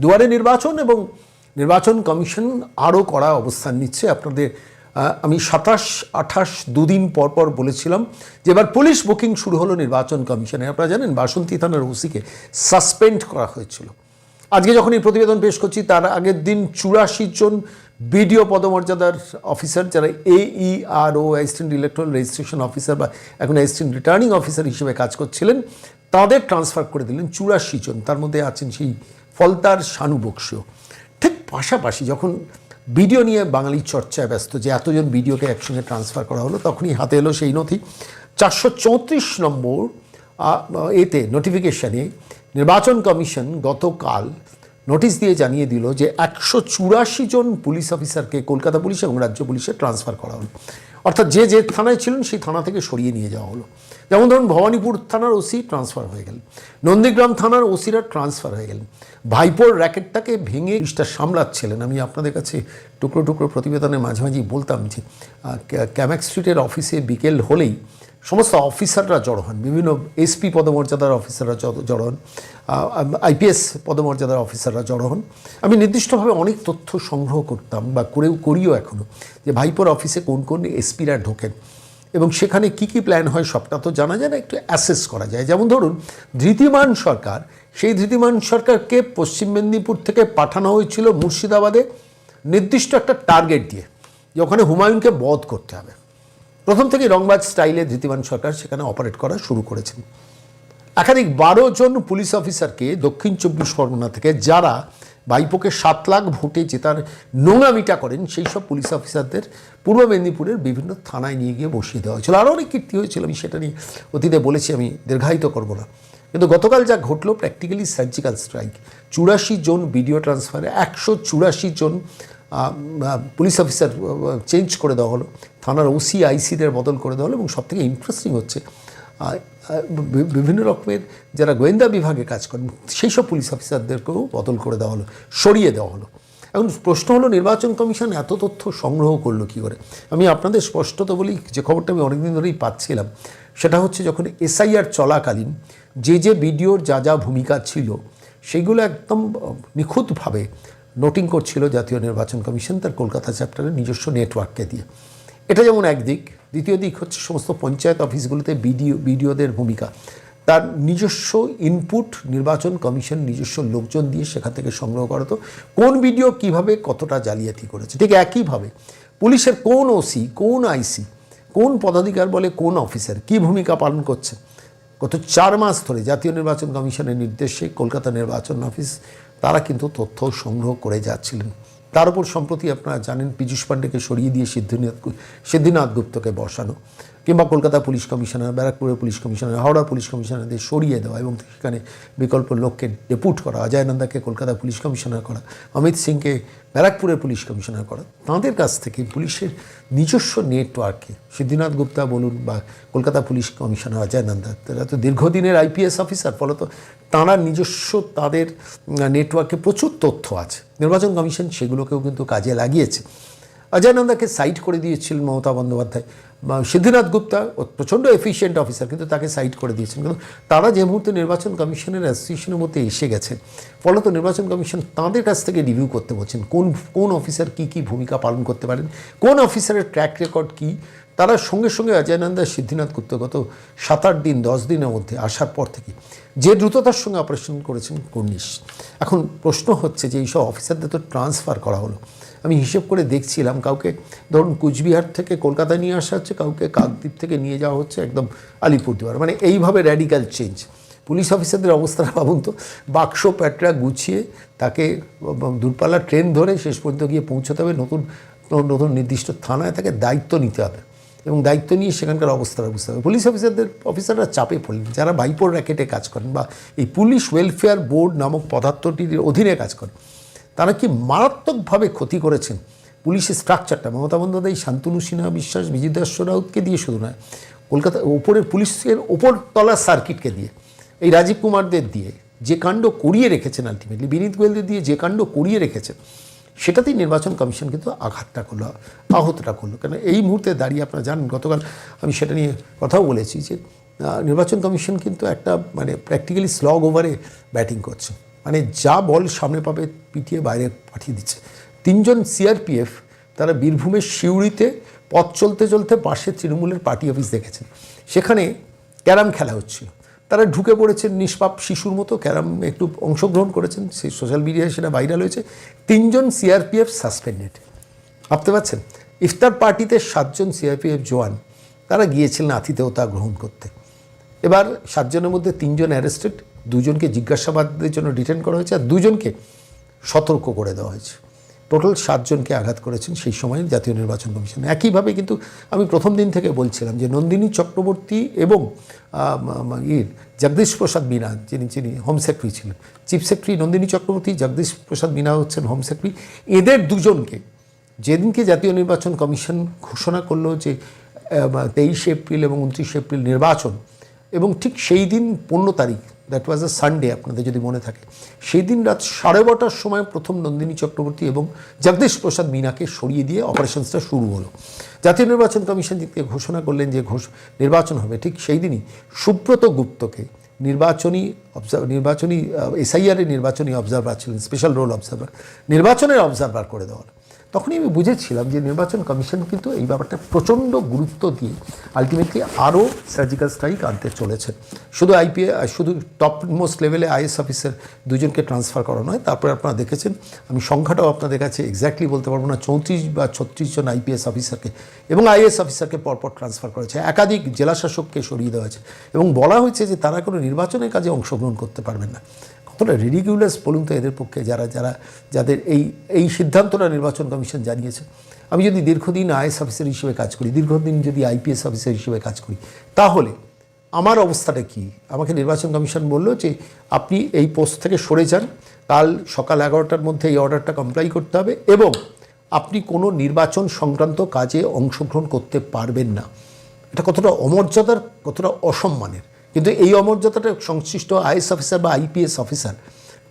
দুয়ারে নির্বাচন এবং নির্বাচন কমিশন আরও কড়া অবস্থান নিচ্ছে। আপনাদের আমি 27-28 দুদিন পর বলেছিলাম যে এবার পুলিশ বুকিং শুরু হলো নির্বাচন কমিশনে। আপনারা জানেন বাসন্তী থানার ওসিকে সাসপেন্ড করা হয়েছিল। আজকে যখন এই প্রতিবেদন পেশ করছি তার আগের দিন 84 জন বিডিও পদমর্যাদার অফিসার, যারা AERO assistant electoral registration officer বা এখন অ্যাসিস্ট্যান্ট রিটার্নিং অফিসার হিসেবে কাজ করছিলেন, তাদের ট্রান্সফার করে দিলেন 84 জন। তার মধ্যে আছেন সেই ফলতার শানু বক্সিও। ঠিক পাশাপাশি যখন ভিডিও নিয়ে বাঙালির চর্চায় ব্যস্ত যে এতজন ভিডিওকে একসঙ্গে ট্রান্সফার করা হলো, তখনই হাতে এলো সেই নথি 434 নম্বর এতে নোটিফিকেশানে নির্বাচন কমিশন গতকাল নোটিশ দিয়ে জানিয়ে দিল যে 184 জন পুলিশ অফিসারকে কলকাতা পুলিশ এবং রাজ্য পুলিশে ট্রান্সফার করা হলো। অর্থাৎ যে যে থানায় ছিলেন সেই থানা থেকে সরিয়ে নিয়ে যাওয়া হলো। যেমন ধরুন ভবানীপুর থানার ওসি ট্রান্সফার হয়ে গেলেন, নন্দীগ্রাম থানার ওসিরা ট্রান্সফার হয়ে গেলেন। ভাইপোর র্যাকেটটাকে ভেঙে পুলিশটা সামলাচ্ছিলেন। আমি আপনাদের কাছে টুকরো টুকরো প্রতিবেদনের মাঝে মাঝেই বলতাম যে ক্যামাক স্ট্রিটের অফিসে বিকেল হলেই সমস্ত অফিসাররা জড়ো হন, বিভিন্ন SP পদমর্যাদার অফিসাররা জড়ো হন, IPS পদমর্যাদার অফিসাররা জড়ো হন। আমি নির্দিষ্টভাবে অনেক তথ্য সংগ্রহ করতাম বা করিও এখনও, যে ভাইপোর অফিসে কোন কোন SPরা ঢোকেন এবং সেখানে কি কি প্ল্যান হয় সবটা তো জানা যায় না, একটু অ্যাসেস করা যায়। যেমন ধরুন ধৃতিমান সরকার, সেই ধৃতিমান সরকারকে পশ্চিম মেদিনীপুর থেকে পাঠানো হয়েছিল মুর্শিদাবাদে নির্দিষ্ট একটা টার্গেট দিয়ে, যে ওখানে হুমায়ুনকে বধ করতে হবে। প্রথম থেকে রংবাজ স্টাইলে ধৃতিমান সরকার সেখানে অপারেট করা শুরু করেছেন। একাধিক 12 জন পুলিশ অফিসারকে দক্ষিণ 24 পরগনা থেকে, যারা ভাইপোকে 7 লাখ ভোটে জেতার নোংামিটা করেন, সেই সব পুলিশ অফিসারদের পূর্ব মেদিনীপুরের বিভিন্ন থানায় নিয়ে গিয়ে বসিয়ে দেওয়া হয়েছিল। আরও অনেক কীর্তি হয়েছিল, আমি সেটা নিয়ে অতীতে বলেছি, আমি দীর্ঘায়িত করব না। কিন্তু গতকাল যা ঘটলো প্র্যাকটিক্যালি সার্জিক্যাল স্ট্রাইক। 84 জন ভিডিও ট্রান্সফারে 184 জন পুলিশ অফিসার চেঞ্জ করে দেওয়া হলো, থানার OC ICদের বদল করে দেওয়া হলো। এবং সবথেকে ইন্টারেস্টিং হচ্ছে বিভিন্ন রকমের যারা গোয়েন্দা বিভাগে কাজ করেন সেই সব পুলিশ অফিসারদেরকেও বদল করে দেওয়া হলো, সরিয়ে দেওয়া হলো। এখন প্রশ্ন হলো নির্বাচন কমিশন এত তথ্য সংগ্রহ করলো কী করে? আমি আপনাদের স্পষ্টত বলি, যে খবরটা আমি অনেকদিন ধরেই পাচ্ছিলাম, সেটা হচ্ছে যখন SIR চলাকালীন যে ভিডিওর যা ভূমিকা ছিল সেগুলো একদম নিখুঁতভাবে নোটিং করছিল জাতীয় নির্বাচন কমিশন তার কলকাতা চ্যাপ্টারের নিজস্ব নেটওয়ার্ককে দিয়ে। এটা যেমন একদিক। দ্বিতীয় দিক হচ্ছে সমস্ত পঞ্চায়েত অফিসগুলোতে ভিডিওদের ভূমিকা, তার নিজস্ব ইনপুট নির্বাচন কমিশন নিজস্ব লোকজন দিয়ে সেখান থেকে সংগ্রহ করতো কোন ভিডিও কিভাবে কতটা জালিয়াতি করেছে। ঠিক একইভাবে পুলিশের কোন OC, কোন IC, কোন পদাধিকার বলে কোন অফিসার কী ভূমিকা পালন করছে, গত 4 মাস ধরে জাতীয় নির্বাচন কমিশনের নির্দেশে কলকাতা নির্বাচন অফিস তারা কিন্তু তথ্য সংগ্রহ করে যাচ্ছিলেন। তার উপর সম্প্রতি আপনারা জানেন পীযূষ পাণ্ডেকে সরিয়ে দিয়ে সিদ্ধিনাথ গুপ্তকে বসানো, কিংবা কলকাতা পুলিশ কমিশনার, ব্যারাকপুরের পুলিশ কমিশনার, হাওড়া পুলিশ কমিশনারদের সরিয়ে দেওয়া এবং সেখানে বিকল্প লোককে ডেপুট করা, অজয় নন্দাকে কলকাতা পুলিশ কমিশনার করা, অমিত সিংকে ব্যারাকপুরের পুলিশ কমিশনার করা। তাঁদের কাছ থেকে পুলিশের নিজস্ব নেটওয়ার্কে সিদ্ধিনাথ গুপ্তা বলুন বা কলকাতা পুলিশ কমিশনার অজয় নন্দা, তারা তো দীর্ঘদিনের IPS অফিসার, ফলত তাঁরা নিজস্ব তাদের নেটওয়ার্কে প্রচুর তথ্য আছে। নির্বাচন কমিশন সেগুলোকেও কিন্তু কাজে লাগিয়েছে। অজয় নন্দাকে সাইড করে দিয়েছিলেন মমতা বন্দ্যোপাধ্যায়, সিদ্ধিনাথ গুপ্তা প্রচণ্ড এফিশিয়েন্ট অফিসার, কিন্তু তাকে সাইড করে দিয়েছেন। কিন্তু তারা যে মুহূর্তে নির্বাচন কমিশনের অ্যাসোসিয়েশনের মধ্যে এসে গেছেন, ফলত নির্বাচন কমিশন তাঁদের কাছ থেকে রিভিউ করতে বলছেন কোন অফিসার কী ভূমিকা পালন করতে পারেন, কোন অফিসারের ট্র্যাক রেকর্ড কী। তারা সঙ্গে সঙ্গে অজয় নন্দা, সিদ্ধিনাথ গুপ্তা গত 7-8 দিন 10 দিনের মধ্যে আসার পর থেকে যে দ্রুততার সঙ্গে অপারেশন করেছেন কর্নিশ। এখন প্রশ্ন হচ্ছে যে এইসব অফিসারদের তো ট্রান্সফার করা হলো, আমি হিসেব করে দেখছিলাম, কাউকে ধরুন কুচবিহার থেকে কলকাতায় নিয়ে আসা হচ্ছে, কাউকে কাকদ্বীপ থেকে নিয়ে যাওয়া হচ্ছে একদম আলিপুরদুয়ার, মানে এইভাবে র্যাডিক্যাল চেঞ্জ। পুলিশ অফিসারদের অবস্থাটা ভাবুন তো, বাক্স প্যাটরা গুছিয়ে তাকে দূরপাল্লার ট্রেন ধরে শেষ পর্যন্ত গিয়ে পৌঁছতে হবে নতুন নির্দিষ্ট থানায়, তাকে দায়িত্ব নিতে হবে এবং দায়িত্ব নিয়ে সেখানকার অবস্থাটা বুঝতে হবে। পুলিশ অফিসাররা চাপে পড়লেন, যারা ভাইপোর র্যাকেটে কাজ করেন বা এই পুলিশ ওয়েলফেয়ার বোর্ড নামক পদার্থটির অধীনে কাজ করেন, তারা কি মারাত্মকভাবে ক্ষতি করেছেন পুলিশের স্ট্রাকচারটা। মমতা বন্দ্যোপাধ্যায়, শান্তনু সিনহা বিশ্বাস, বিজিত দাস রাউতকে দিয়ে শুধু নয়, কলকাতা ওপরের পুলিশের ওপর তলার সার্কিটকে দিয়ে, এই রাজীব কুমারদের দিয়ে যে কাণ্ড করিয়ে রেখেছেন, আলটিমেটলি বিনীত গোয়েলদের দিয়ে যে কাণ্ড করিয়ে রেখেছেন, সেটাতেই নির্বাচন কমিশন কিন্তু আঘাতটা করলো, আহতটা করলো। কেন এই মুহূর্তে দাঁড়িয়ে আপনারা জানেন, গতকাল আমি সেটা নিয়ে কথাও বলেছি যে নির্বাচন কমিশন কিন্তু একটা মানে প্র্যাকটিক্যালি স্লগ ওভারে ব্যাটিং করছে। মানে যা বল সামনে পাবে পিটিয়ে বাইরে পাঠিয়ে দিচ্ছে। 3 জন সিআরপিএফ তারা বীরভূমের সিউড়িতে পথ চলতে চলতে পাশে তৃণমূলের পার্টি অফিস দেখেছেন, সেখানে ক্যারাম খেলা হচ্ছিল। তারা ঢুকে পড়েছেন নিষ্পাপ শিশুর মতো, ক্যারাম একটু অংশগ্রহণ করেছেন, সেই সোশ্যাল মিডিয়ায় সেটা ভাইরাল হয়েছে। 3 জন সিআরপিএফ সাসপেন্ডেড। ভাবতে পারছেন, ইফতার পার্টিতে 7 জন সিআরপিএফ জওয়ান তারা গিয়েছিলেন আতিথেয়তা গ্রহণ করতে। এবার 7 জনের মধ্যে 3 জন অ্যারেস্টেড, 2 জনকে জিজ্ঞাসাবাদের জন্য ডিটেন করা হয়েছে, আর 2 জনকে সতর্ক করে দেওয়া হয়েছে। টোটাল 7 জনকে আঘাত করেছেন সেই সময় জাতীয় নির্বাচন কমিশন। একইভাবে কিন্তু আমি প্রথম দিন থেকে বলছিলাম যে নন্দিনী চক্রবর্তী এবং জগদীশ প্রসাদ মিনা, যিনি হোম সেক্রেটারি ছিলেন, চিফ সেক্রেটারি নন্দিনী চক্রবর্তী, জগদীশ প্রসাদ মিনা হচ্ছেন হোম সেক্রেটারি, এদের 2 জনকে যেদিনকে জাতীয় নির্বাচন কমিশন ঘোষণা করলো যে 23 এপ্রিল এবং 29 এপ্রিল নির্বাচন, এবং ঠিক সেই দিন 15 তারিখ, দ্যাট ওয়াজ আ সানডে আপনাদের যদি মনে থাকে, সেই দিন রাত 12:30টার সময় প্রথম নন্দিনী চক্রবর্তী এবং জগদীশ প্রসাদ মিনাকে সরিয়ে দিয়ে অপারেশনসটা শুরু হলো। জাতীয় নির্বাচন কমিশন যেদিকে ঘোষণা করলেন যে নির্বাচন হবে, ঠিক সেই দিনই সুব্রত গুপ্তকে নির্বাচনী এসআইআরের নির্বাচনী অবজারভার ছিলেন, স্পেশাল রোল অবজারভার, নির্বাচনের অবজারভার করে দেওয়া। তখনই আমি বুঝেছিলাম যে নির্বাচন কমিশন কিন্তু এই ব্যাপারটা প্রচণ্ড গুরুত্ব দিয়ে আলটিমেটলি আরও সার্জিক্যাল স্ট্রাইক আনতে চলেছে। শুধু টপ মোস্ট লেভেলে আইএস অফিসার 2 জনকে ট্রান্সফার করা নয়, তারপরে আপনারা দেখেছেন, আমি সংখ্যাটাও আপনাদের কাছে এক্স্যাক্টলি বলতে পারবো না, 34 বা 36 জন আইপিএস অফিসারকে এবং আইএস অফিসারকে পরপর ট্রান্সফার করা হয়েছে, একাধিক জেলাশাসককে সরিয়ে দেওয়া হয়েছে, এবং বলা হয়েছে যে তারা কোনো নির্বাচনের কাজে অংশগ্রহণ করতে পারবেন না। কতটা রিডিকিউলাস বলুন তো এদের পক্ষে, যাদের এই সিদ্ধান্তটা নির্বাচন কমিশন জানিয়েছে। আমি যদি দীর্ঘদিন আইএস অফিসার হিসেবে কাজ করি, দীর্ঘদিন যদি আইপিএস অফিসার হিসেবে কাজ করি, তাহলে আমার অবস্থাটা কি? আমাকে নির্বাচন কমিশন বললো যে আপনি এই পোস্ট থেকে সরে যান, কাল সকাল 11টার মধ্যে এই অর্ডারটা কমপ্লাই করতে হবে, এবং আপনি কোনো নির্বাচন সংক্রান্ত কাজে অংশগ্রহণ করতে পারবেন না। এটা কতটা অমর্যাদার, কতটা অসম্মানের। কিন্তু এই অমর্যাদাটা সংশ্লিষ্ট আইএস অফিসার বা আইপিএস অফিসার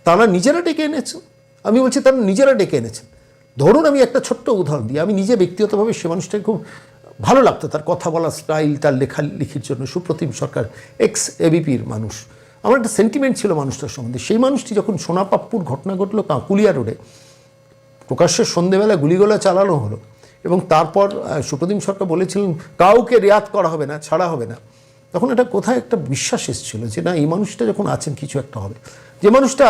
তারা নিজেরা ডেকে এনেছেন। আমি বলছি তারা নিজেরা ডেকে এনেছেন। ধরুন আমি একটা ছোট্ট উদাহরণ দিই, আমি নিজে ব্যক্তিগতভাবে সে মানুষটাকে খুব ভালো লাগতো, তার কথা বলার স্টাইল, তার লেখালেখির জন্য। সুপ্রতিম সরকার, এক্স এবিপির মানুষ, আমার একটা সেন্টিমেন্ট ছিল মানুষটার সম্বন্ধে। সেই মানুষটি যখন সোনাপাপ্পুর ঘটনা ঘটলো কাঁকুলিয়া রোডে, প্রকাশ্যে সন্ধেবেলা গুলিগোলা চালানো হলো, এবং তারপর সুপ্রতিম সরকার বলেছিলেন কাউকে রেয়াত করা হবে না, ছাড়া হবে না, তখন এটা কোথায় একটা বিশ্বাস এসেছিল যে না, এই মানুষটা যখন আছেন কিছু একটা হবে। যে মানুষটা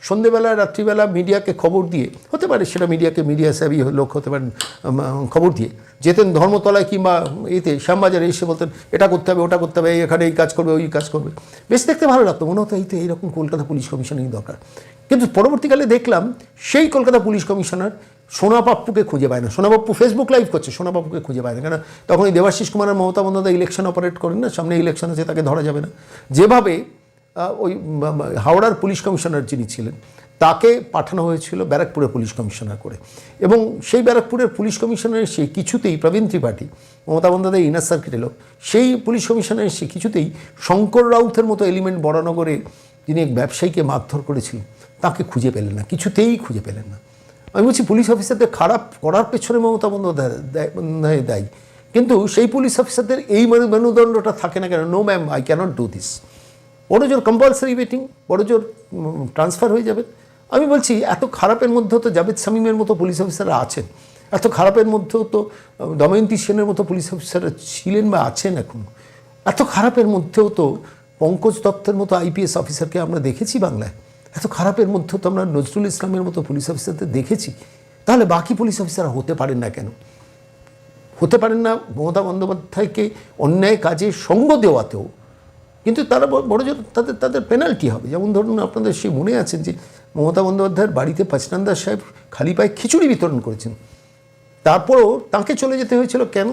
সন্ধেবেলা রাত্রিবেলা মিডিয়াকে খবর দিয়ে, হতে পারে সেটা মিডিয়া সেবী লোক হতে পারেন, খবর দিয়ে যেতেন ধর্মতলায় কিংবা এতে শ্যামবাজারে, এসে বলতেন এটা করতে হবে, ওটা করতে হবে, এখানে এই কাজ করবে, ওই কাজ করবে, বেশ দেখতে ভালো লাগতো, মনে হতো এইরকম কলকাতা পুলিশ কমিশনারই দরকার। কিন্তু পরবর্তীকালে দেখলাম সেই কলকাতা পুলিশ কমিশনার সোনাপাপ্পুকে খুঁজে পায় না। সোনাপাপ্পু ফেসবুক লাইভ করছে, সোনাপাপ্পুকে খুঁজে পায় না, কেন তখন ওই দেবাশিস কুমার আর মমতা বন্দ্যোপাধ্যায় ইলেকশন অপারেট করেন না, সামনে ইলেকশন আছে, তাকে ধরা যাবে না। যেভাবে ওই হাওড়ার পুলিশ কমিশনার যিনি ছিলেন তাকে পাঠানো হয়েছিল ব্যারাকপুরের পুলিশ কমিশনার করে, এবং সেই ব্যারাকপুরের পুলিশ কমিশনার সে কিছুতেই, প্রবীণ ত্রিপাঠী, মমতা বন্দ্যোপাধ্যায় ইনার সার্কিটের লোক, সেই পুলিশ কমিশনার সে কিছুতেই শঙ্কর রাউতের মতো এলিমেন্ট বরানগরে যিনি এক ব্যবসায়ীকে মারধর করেছিলেন তাকে খুঁজে পেলেন না, কিছুতেই খুঁজে পেলেন না। আমি বলছি পুলিশ অফিসারদের খারাপ করার পেছনে মমতা বন্দ্যোপাধ্যায় দায়ী, কিন্তু সেই পুলিশ অফিসারদের এই মেরুদণ্ডটা থাকে না কেন? No ma'am, I can't do this. বড় জোর কম্পালসারি ওয়েটিং, বড় জোর ট্রান্সফার হয়ে যাবে। আমি বলছি এত খারাপের মধ্যেও তো জাভেদ শামীমের মতো পুলিশ অফিসাররা আছেন, এত খারাপের মধ্যেও তো দময়ন্তী সেনের মতো পুলিশ অফিসাররা ছিলেন বা আছেন এখন, এত খারাপের মধ্যেও তো পঙ্কজ দত্তের মতো আইপিএস অফিসারকে আমরা দেখেছি বাংলায়, এত খারাপের মধ্যেও তো আমরা নজরুল ইসলামের মতো পুলিশ অফিসারদের দেখেছি। তাহলে বাকি পুলিশ অফিসাররা হতে পারেন না কেন? হতে পারেন না মমতা বন্দ্যোপাধ্যায়কে অন্যায় কাজে সঙ্গ দেওয়াতেও, কিন্তু তারা বড় জোর তাদের পেনাল্টি হবে। যেমন ধরুন আপনাদের সে মনে আছেন যে মমতা বন্দ্যোপাধ্যায়ের বাড়িতে পাচনান্দার সাহেব খালি পায়ে খিচুড়ি বিতরণ করেছেন, তারপরও তাঁকে চলে যেতে হয়েছিল কেন?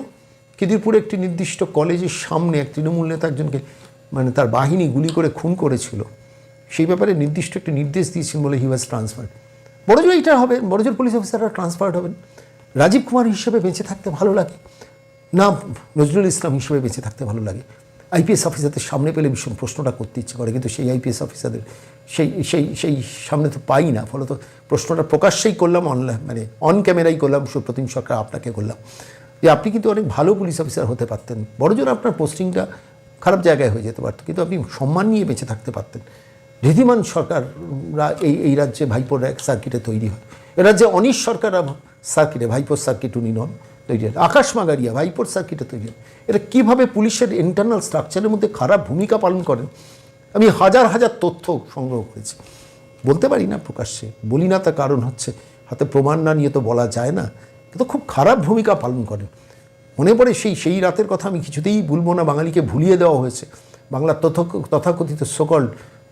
খিদিরপুরে একটি নির্দিষ্ট কলেজের সামনে এক তৃণমূল নেতা একজনকে, মানে তার বাহিনী গুলি করে খুন করেছিল, সেই ব্যাপারে নির্দিষ্ট একটি নির্দেশ দিয়েছেন বলে হি ওয়াজ ট্রান্সফার্ড। বড়জোর এইটা হবে, বড়জোর পুলিশ অফিসাররা ট্রান্সফার্ড হবেন। রাজীব কুমার হিসেবে বেঁচে থাকতে ভালো লাগে না, নজরুল ইসলাম হিসেবে বেঁচে থাকতে ভালো লাগে। আইপিএস অফিসারদের সামনে পেলে ভীষণ প্রশ্নটা করতে ইচ্ছে করে, কিন্তু সেই আইপিএস অফিসারদের সেই সামনে তো পাই না, ফলে তো প্রশ্নটা প্রকাশ্যেই করলাম, অনলাইন মানে অন ক্যামেরাই করলাম, সুপ্রতিম সরকার আপনাকে করলাম যে আপনি কিন্তু অনেক ভালো পুলিশ অফিসার হতে পারতেন, বড়জোর আপনার পোস্টিংটা খারাপ জায়গায় হয়ে যেতে পারতো, কিন্তু আপনি সম্মান নিয়ে বেঁচে থাকতে পারতেন। ঋদ্ধিমান সরকাররা এই রাজ্যে ভাইপোর এক সার্কিটে তৈরি হয়। এ রাজ্যে অনিশ সরকাররা সার্কিটে, ভাইপোর সার্কিট উনি নন, তৈরি হয়। আকাশ মাগারিয়া ভাইপোর সার্কিটে তৈরি হয়। এরা কীভাবে পুলিশের ইন্টারনাল স্ট্রাকচারের মধ্যে খারাপ ভূমিকা পালন করেন, আমি হাজার হাজার তথ্য সংগ্রহ করেছি। বলতে পারি না প্রকাশ্যে, বলি না, তার কারণ হচ্ছে হাতে প্রমাণ না নিয়ে তো বলা যায় না, কিন্তু খুব খারাপ ভূমিকা পালন করেন। মনে পড়ে সেই রাতের কথা আমি কিছুতেই ভুলবো না। বাঙালিকে ভুলিয়ে দেওয়া হয়েছে। বাংলার তথাকথিত সকল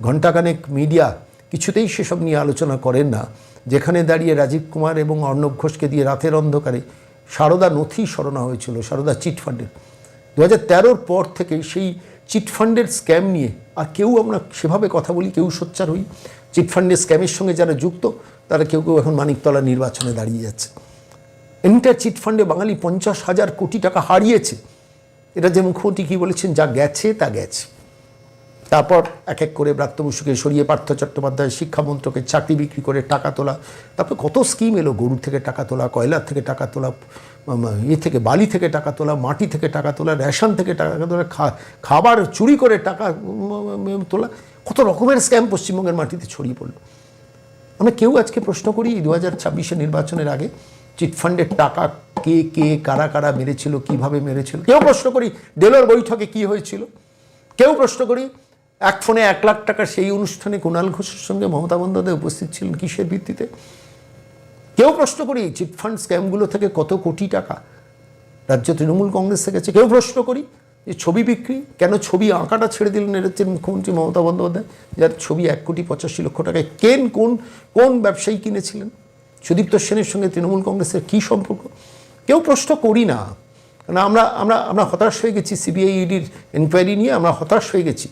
ঘণ্টাখানেক মিডিয়া কিছুতেই সেসব নিয়ে আলোচনা করেন না, যেখানে দাঁড়িয়ে রাজীব কুমার এবং অর্ণব ঘোষকে দিয়ে রাতের অন্ধকারে সারদা নথি সরানো হয়েছিল, সারদা চিটফান্ডের। 2013-র পর থেকে সেই চিটফান্ডের স্ক্যাম নিয়ে আর কেউ আমরা সেভাবে কথা বলি, কেউ সোচ্চার হই। চিটফান্ডের স্ক্যামের সঙ্গে যারা যুক্ত তারা কেউ কেউ এখন মানিকতলা নির্বাচনে দাঁড়িয়ে যাচ্ছে। এন্টার চিটফান্ডে বাঙালি 50,000 কোটি টাকা হারিয়েছে। এটা যে মুখ্যমন্ত্রী কী বলেছেন, যা গেছে তা গেছে। তারপর এক এক করে ব্রাত্য বসুকে সরিয়ে পার্থ চট্টোপাধ্যায় শিক্ষামন্ত্রকে চাকরি বিক্রি করে টাকা তোলা। তারপর কত স্কিম এলো, গরুর থেকে টাকা তোলা, কয়লার থেকে টাকা তোলা, থেকে বালি থেকে টাকা তোলা, মাটি থেকে টাকা তোলা, রেশন থেকে টাকা তোলা, খাবার চুরি করে টাকা তোলা, কত রকমের স্ক্যাম পশ্চিমবঙ্গের মাটিতে ছড়িয়ে পড়লো। আমরা কেউ আজকে প্রশ্ন করি 2026-এর নির্বাচনের আগে চিটফান্ডের টাকা কে কে কারা কারা মেরেছিল, কিভাবে মেরেছিল? কেউ প্রশ্ন করি ডেলোর বৈঠকে কি হয়েছিল? কেউ প্রশ্ন করি এক ফোনে 1 লাখ টাকার সেই অনুষ্ঠানে কুণাল ঘোষের সঙ্গে মমতা বন্দ্যোপাধ্যায় উপস্থিত ছিলেন কিসের ভিত্তিতে? কেউ প্রশ্ন করি চিটফান্ড স্ক্যামগুলো থেকে কত কোটি টাকা রাজ্য তৃণমূল কংগ্রেসে গেছে? কেউ প্রশ্ন করি যে ছবি বিক্রি, কেন ছবি আঁকাটা ছেড়ে দিলেন রাজ্যের মুখ্যমন্ত্রী মমতা বন্দ্যোপাধ্যায়, যার ছবি 1,85,00,000 টাকায় কোন ব্যবসায়ী কিনেছিলেন? সুদীপ্ত সেনের সঙ্গে তৃণমূল কংগ্রেসের কী সম্পর্ক? কেউ প্রশ্ন করি না। কারণ আমরা হতাশ হয়ে গেছি সিবিআই ইডির এনকোয়ারি নিয়ে, আমরা হতাশ হয়ে গেছি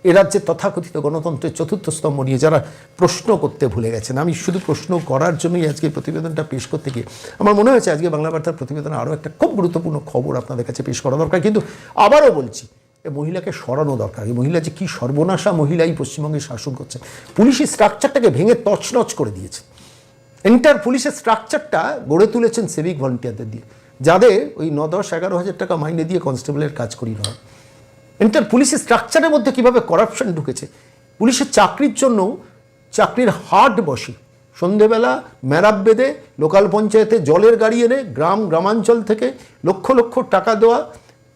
এ রাজ্যের তথাকথিত গণতন্ত্রের চতুর্থ স্তম্ভ নিয়ে, যারা প্রশ্ন করতে ভুলে গেছেন। আমি শুধু প্রশ্ন করার জন্যই আজকে প্রতিবেদনটা পেশ করতে গিয়ে আমার মনে হয়েছে আজকে বাংলা বার্তার প্রতিবেদনে আরও একটা খুব গুরুত্বপূর্ণ খবর আপনাদের কাছে পেশ করা দরকার। কিন্তু আবারও বলছি, এই মহিলাকে সরানো দরকার। এই মহিলা যে কী সর্বনাশা মহিলাই পশ্চিমবঙ্গে শাসন করছে। পুলিশি স্ট্রাকচারটাকে ভেঙে তছনছ করে দিয়েছে। এন্টার পুলিশের স্ট্রাকচারটা গড়ে তুলেছেন সিভিক ভলেন্টিয়ারদের দিয়ে, যাদের ওই 9-10-11 হাজার টাকা মাইনে দিয়ে কনস্টেবলের কাজ করিয়ে নেওয়া। এন্টার পুলিশের স্ট্রাকচারের মধ্যে কীভাবে করাপশন ঢুকেছে। পুলিশের চাকরির জন্য চাকরির হাট বসে, সন্ধেবেলা ম্যারাপ বেঁধে লোকাল পঞ্চায়েতে জলের গাড়ি এনে গ্রামাঞ্চল থেকে লক্ষ লক্ষ টাকা দেওয়া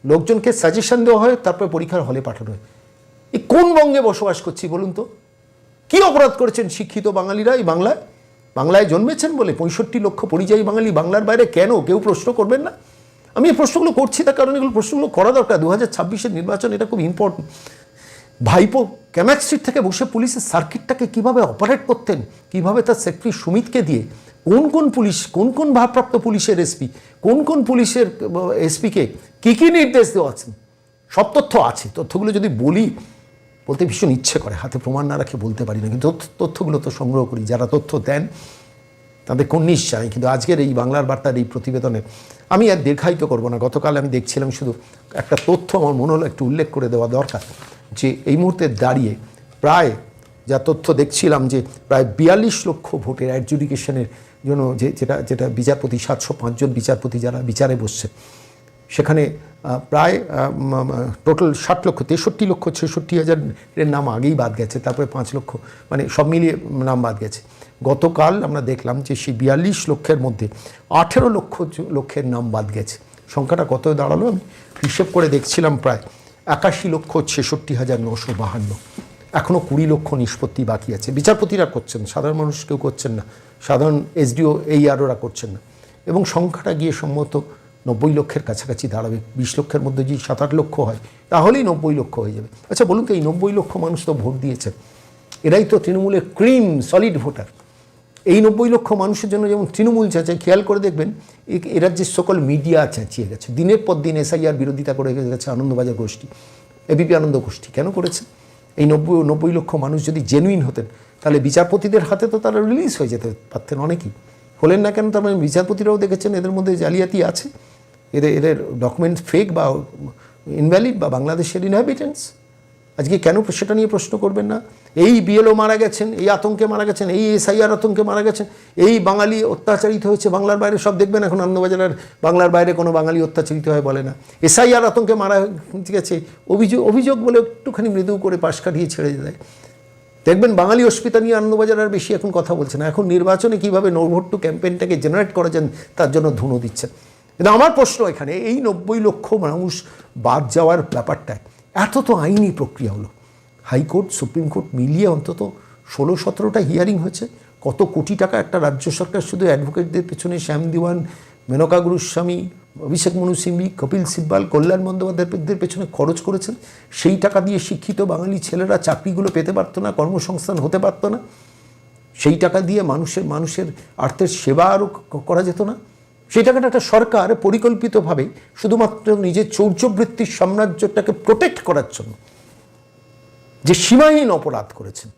লোকজনকে সাজেশন দেওয়া হয়, তারপর পরীক্ষার হলে পাঠানো হয়। এই কোন বঙ্গে বসবাস করছি বলুন তো? কী অপরাধ করেছেন শিক্ষিত বাঙালিরা এই বাংলায় জন্মেছেন বলে? 65 লক্ষ পরিযায়ী বাঙালি বাংলার বাইরে কেন? কেউ প্রশ্ন করবেন না? আমি এই প্রশ্নগুলো করছি তার কারণ এগুলো প্রশ্নগুলো করা দরকার। 2026-এর নির্বাচন, এটা খুব ইম্পর্টেন্ট। ভাইপো ক্যামাক স্ট্রিট থেকে বসে পুলিশের সার্কিটটাকে কীভাবে অপারেট করতেন, কীভাবে তার সেক্রেটারি সুমিতকে দিয়ে কোন পুলিশ, কোন ভারপ্রাপ্ত পুলিশের এসপি, কোন পুলিশের এসপিকে কী নির্দেশ দেওয়া আছেন, সব তথ্য আছে। তথ্যগুলো যদি বলতে ভীষণ ইচ্ছে করে, হাতে প্রমাণ না রাখে বলতে পারি না, কিন্তু তথ্যগুলো তো সংগ্রহ করি। যারা তথ্য দেন তাদের কর্নিশ চাই। কিন্তু আজকের এই বাংলার বার্তার এই প্রতিবেদনে আমি আর দীর্ঘায়িত করব না। গতকাল আমি দেখছিলাম, শুধু একটা তথ্য আমার মনে হলো একটু উল্লেখ করে দেওয়া দরকার, যে এই মুহূর্তে দাঁড়িয়ে প্রায় যা তথ্য দেখছিলাম, যে প্রায় 42 লক্ষ ভোটের অ্যাডজুডিকেশনের জন্য যেটা বিচারপতি 705 জন বিচারপতি যারা বিচারে বসছে, সেখানে প্রায় টোটাল 60,63,66,000-এর নাম আগেই বাদ গেছে। তারপরে 5 লক্ষ, মানে সব মিলিয়ে নাম বাদ গেছে। গতকাল আমরা দেখলাম যে সেই 42 লক্ষের মধ্যে 18 লক্ষের নাম বাদ গেছে। সংখ্যাটা কত দাঁড়ালো আমি হিসেব করে দেখছিলাম, প্রায় 81,66,952। এখনও 20 লক্ষ নিষ্পত্তি বাকি আছে। বিচারপতিরা করছেন, সাধারণ মানুষ কেউ করছেন না, সাধারণ এসডিও AROরা করছেন না। এবং সংখ্যাটা গিয়ে সম্ভবত 90 লক্ষের কাছাকাছি দাঁড়াবে। 20 লক্ষের মধ্যে যদি 7-8 লক্ষ হয় তাহলেই 90 লক্ষ হয়ে যাবে। আচ্ছা বলুন তো, এই 90 লক্ষ মানুষ তো ভোট দিয়েছেন, এরাই তো তৃণমূলের ক্রিম সলিড ভোটার। এই 90 লক্ষ মানুষের জন্য যেমন তৃণমূল চেঁচায়, খেয়াল করে দেখবেন এরা যে সকল মিডিয়া চেঁচিয়ে গেছে, দিনের পর দিন SIR বিরোধিতা করে গেছে আনন্দবাজার গোষ্ঠী, ABP আনন্দ গোষ্ঠী। কেন করেছে? এই 90 লক্ষ মানুষ যদি জেনুইন হতেন, তাহলে বিচারপতিদের হাতে তো তারা রিলিজ হয়ে যেতে পারতেন। অনেকেই হলেন না কেন? তার মানে বিচারপতিরাও দেখেছেন এদের মধ্যে জালিয়াতি আছে, এদের ডকুমেন্ট ফেক বা ইনভ্যালিড বা বাংলাদেশের ইনহ্যাবিটেন্টস। আজকে কেন সেটা নিয়ে প্রশ্ন করবেন না? এই BLO মারা গেছেন, এই আতঙ্কে মারা গেছেন, এই SIR আতঙ্কে মারা গেছেন, এই বাঙালি অত্যাচারিত হয়েছে বাংলার বাইরে। সব দেখবেন এখন আনন্দবাজার আর বাংলার বাইরে কোনো বাঙালি অত্যাচারিত হয় বলে না। SIR আতঙ্কে মারা গেছে, অভিযোগ বলে একটুখানি মৃদু করে পাশ কাটিয়ে ছেড়ে দেয়। দেখবেন বাঙালি অস্মিতা নিয়ে আনন্দবাজার আর বেশি এখন কথা বলছে না, এখন নির্বাচনে কীভাবে নো ভোট টু ক্যাম্পেইনটাকে জেনারেট করা যান তার জন্য ধুনো দিচ্ছেন। কিন্তু আমার প্রশ্ন এখানে, এই 90 লক্ষ মানুষ বাদ যাওয়ার ব্যাপারটা, এত তো আইনি প্রক্রিয়া হলো, হাইকোর্ট সুপ্রিম কোর্ট মিলিয়ে অন্তত 16-17টা হিয়ারিং হয়েছে, কত কোটি টাকা একটা রাজ্য সরকার শুধু অ্যাডভোকেটদের পেছনে, শ্যাম দিওয়ান, মেনকা গুরুস্বামী, অভিষেক মনু সিংভি, কপিল সিব্বাল, কল্যাণ বন্দ্যোপাধ্যায়দের পেছনে খরচ করেছেন। সেই টাকা দিয়ে শিক্ষিত বাঙালি ছেলেরা চাকরিগুলো পেতে পারতো না, কর্মসংস্থান হতে পারতো না। সেই টাকা দিয়ে মানুষের আর্থের সেবা আরও করা যেত না। সেই টাকাটা একটা সরকার পরিকল্পিতভাবে শুধুমাত্র নিজের চৌর্যবৃত্তির সাম্রাজ্যটাকে প্রোটেক্ট করার জন্য যে সীমাহীন অপরাধ করেছেন।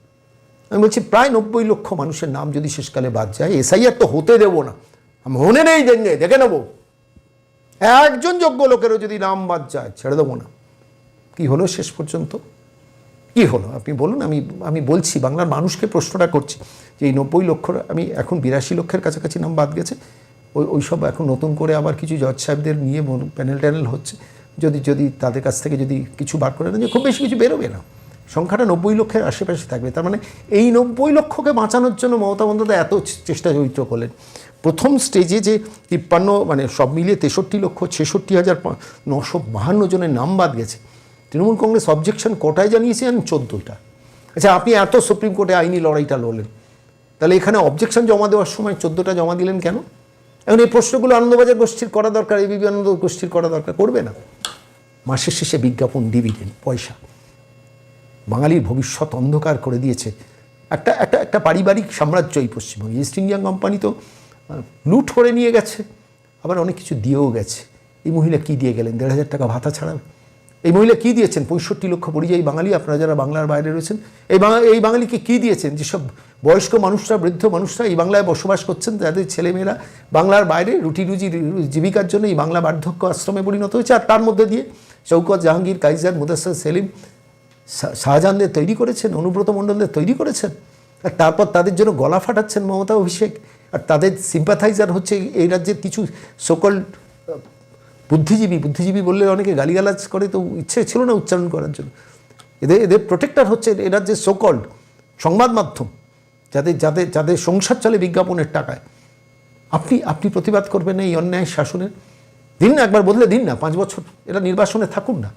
আমি বলছি প্রায় 90 লক্ষ মানুষের নাম যদি শেষকালে বাদ যায়, এসআইআর তো হতে দেবো না, মনে নেই দেঙ্গে দেখে নেবো, একজন যোগ্য লোকেরও যদি নাম বাদ যায় ছেড়ে দেবো না। কি হলো শেষ পর্যন্ত, কি হলো আপনি বলুন। আমি বলছি বাংলার মানুষকে প্রশ্নটা করছি যে এই 90 লক্ষ, আমি এখন 82 লক্ষের কাছাকাছি নাম বাদ গেছে, ওই সব এখন নতুন করে আবার কিছু জজ সাহেবদের নিয়ে প্যানেল হচ্ছে, যদি তাদের কাছ থেকে যদি কিছু বার করে না, যে খুব বেশি কিছু বেরোবে না, সংখ্যাটা 90 লক্ষের আশেপাশে থাকবে। তার মানে এই 90 লক্ষকে বাঁচানোর জন্য মমতা বন্দ্যোপাধ্যায় এত চেষ্টা জড়িত করলেন। প্রথম স্টেজে যে 53 মানে সব মিলিয়ে 63,66,952 জনের নাম বাদ গেছে, তৃণমূল কংগ্রেস অবজেকশন কটায় জানিয়েছে জানেন? 14টা। আচ্ছা, আপনি এত সুপ্রিম কোর্টে আইনি লড়াইটা লড়লেন, তাহলে এখানে অবজেকশন জমা দেওয়ার সময় 14টা জমা দিলেন কেন? এখন এই প্রশ্নগুলো আনন্দবাজার গোষ্ঠীর করা দরকার, এবিপি আনন্দ গোষ্ঠীর করা দরকার, করবে না। মাসের শেষে বিজ্ঞাপন, ডিভিডেন্ড, পয়সা, বাঙালির ভবিষ্যৎ অন্ধকার করে দিয়েছে একটা পারিবারিক সাম্রাজ্য এই পশ্চিমবঙ্গে। ইস্ট ইন্ডিয়া কোম্পানি তো লুট করে নিয়ে গেছে, আবার অনেক কিছু দিয়েও গেছে। এই মহিলা কি দিয়ে গেলেন? 1,500 টাকা ভাতা ছাড়া। এই মহিলা কি দিয়েছেন? 65 লক্ষ পরিযায়ী বাঙালি, আপনারা যারা বাংলার বাইরে রয়েছেন, এই বাঙালিকে কি দিয়েছেন? যেসব বয়স্ক মানুষরা, বৃদ্ধ মানুষরা এই বাংলায় বসবাস করছেন, তাদের ছেলেমেয়েরা বাংলার বাইরে রুটি রুজি জীবিকার জন্য এই বাংলা বার্ধক্য আশ্রমে পরিণত হয়েছে। আর তার মধ্যে দিয়ে শৌকত, জাহাঙ্গীর, কাইজার, মুদাসসির, সেলিম, শাহজাহানদের তৈরি করেছেন, অনুব্রত মণ্ডলদের তৈরি করেছেন, আর তারপর তাদের জন্য গলা ফাটাচ্ছেন মমতা, অভিষেক, আর তাদের সিম্প্যাথাইজার হচ্ছে এই রাজ্যের কিছু সকল বুদ্ধিজীবী বললে অনেকে গালিগালাজ করে, তো ইচ্ছে ছিল না উচ্চারণ করার জন্য। এদের প্রোটেক্টর হচ্ছে এ রাজ্যের সকল সংবাদ মাধ্যম, যাদের সংসার চলে বিজ্ঞাপনের টাকায়। আপনি প্রতিবাদ করবেন না এই অন্যায় শাসনের? দিন না, একবার বদলে দিন না, 5 বছর এরা নির্বাসনে থাকুন না।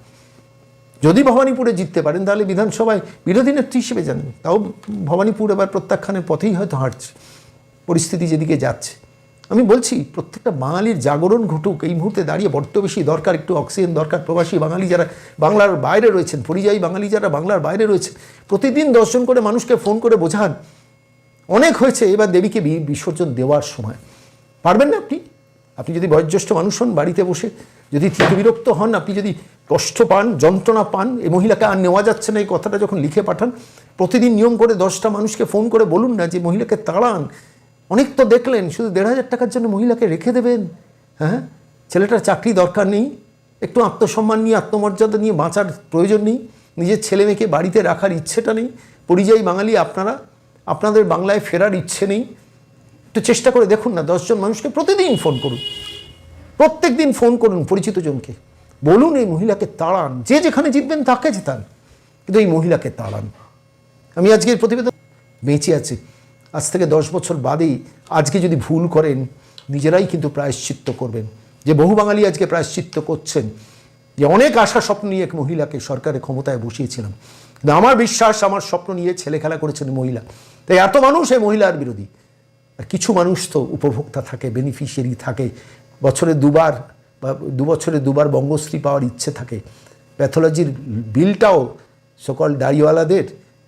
যদি ভবানীপুরে জিততে পারেন তাহলে বিধানসভায় বিরোধী নেত্রী হিসেবে জানেন, তাও ভবানীপুর এবার প্রত্যাখ্যানের পথেই হয়তো হাঁটছে, পরিস্থিতি যেদিকে যাচ্ছে। আমি বলছি প্রত্যেকটা বাঙালির জাগরণ ঘটুক। এই মুহূর্তে দাঁড়িয়ে বড্ড বেশি দরকার, একটু অক্সিজেন দরকার। প্রবাসী বাঙালি যারা বাংলার বাইরে রয়েছেন, পরিযায়ী বাঙালি যারা বাংলার বাইরে রয়েছে, প্রতিদিন 10 জন করে মানুষকে ফোন করে বোঝান অনেক হয়েছে, এবার দেবীকে বিসর্জন দেওয়ার সময়। পারবেন না আপনি যদি বয়োজ্যেষ্ঠ মানুষ হন, বাড়িতে বসে যদি বিরক্ত হন, আপনি যদি কষ্ট পান, যন্ত্রণা পান, এই মহিলাকে আর নেওয়া যাচ্ছে না, এই কথাটা যখন লিখে পাঠান, প্রতিদিন নিয়ম করে 10টা মানুষকে ফোন করে বলুন না যে মহিলাকে তাড়ান। অনেক তো দেখলেন, শুধু 1,500 টাকার জন্য মহিলাকে রেখে দেবেন। হ্যাঁ, ছেলেটার চাকরি দরকার নেই, একটু আত্মসম্মান নিয়ে, আত্মমর্যাদা নিয়ে বাঁচার প্রয়োজন নেই, নিজের ছেলে মেয়েকে বাড়িতে রাখার ইচ্ছেটা নেই, পরিযায়ী বাঙালি আপনাদের বাংলায় ফেরার ইচ্ছে নেই। একটু চেষ্টা করে দেখুন না, 10 জন মানুষকে প্রতিদিন ফোন করুন, প্রত্যেক দিন ফোন করুন পরিচিত জনকে, বলুন এই মহিলাকে তাড়ান। যে যেখানে জিতবেন তাকে জেতান, কিন্তু এই মহিলাকে তাড়ান। আমি আজকের প্রতিবেদন বেঁচে আছি, আজ থেকে 10 বছর বাদেই আজকে যদি ভুল করেন নিজেরাই কিন্তু প্রায়শ্চিত্ত করবেন। যে বহু বাঙালি আজকে প্রায়শ্চিত্ত করছেন, যে অনেক আশা স্বপ্ন নিয়ে এক মহিলাকে সরকারের ক্ষমতায় বসিয়েছিলাম, কিন্তু আমার বিশ্বাস আমার স্বপ্ন নিয়ে ছেলে খেলা করেছেন মহিলা, তাই এত মানুষ এই মহিলার বিরোধী। আর কিছু মানুষ তো উপভোক্তা থাকে, বেনিফিশিয়ারি থাকে, বছরে 2বার বা 2 বছরে 2বার বঙ্গশ্রী পাওয়ার ইচ্ছে থাকে। প্যাথোলজির বিলটাও সকল দাড়িওয়ালাদের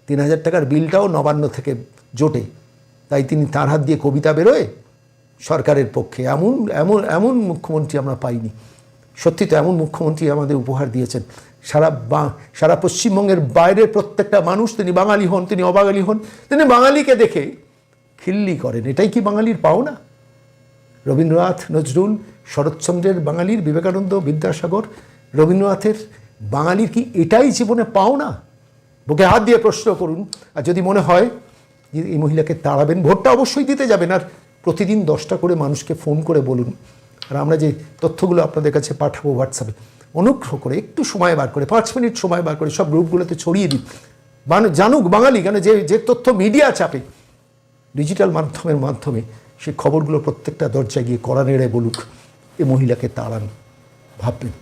3,000 টাকার বিলটাও নবান্ন থেকে জোটে, তাই তিনি তার হাত দিয়ে কবিতা বেরোয় সরকারের পক্ষে। এমন মুখ্যমন্ত্রী আমরা পাইনি। সত্যি তো এমন মুখ্যমন্ত্রী আমাদের উপহার দিয়েছেন। সারা পশ্চিমবঙ্গের বাইরের প্রত্যেকটা মানুষ, তিনি বাঙালি হন, তিনি অবাঙালি হন, তিনি বাঙালিকে দেখে খিল্লি করেন। এটাই কি বাঙালির পাওনা? রবীন্দ্রনাথ, নজরুল, শরৎচন্দ্রের বাঙালির, বিবেকানন্দ, বিদ্যাসাগর, রবীন্দ্রনাথের বাঙালির কি এটাই জীবনে পাওনা? বুকে হাত দিয়ে প্রশ্ন করুন। আর যদি মনে হয় যে এই মহিলাকে তাড়াবেন, ভোটটা অবশ্যই দিতে যাবেন, আর প্রতিদিন 10টা করে মানুষকে ফোন করে বলুন। আর আমরা যে তথ্যগুলো আপনাদের কাছে পাঠাবো হোয়াটসঅ্যাপে, অনুগ্রহ করে একটু সময় বার করে 5 মিনিট সময় বার করে সব গ্রুপগুলোতে ছড়িয়ে দিন। জানুক বাঙালি, কেন যে যে তথ্য মিডিয়া চাপে ডিজিটাল মাধ্যমে সেই খবরগুলো প্রত্যেকটা দরজায় গিয়ে কড়া নেড়ে বলুক এ মহিলাকে তাড়ান, ভাববেন।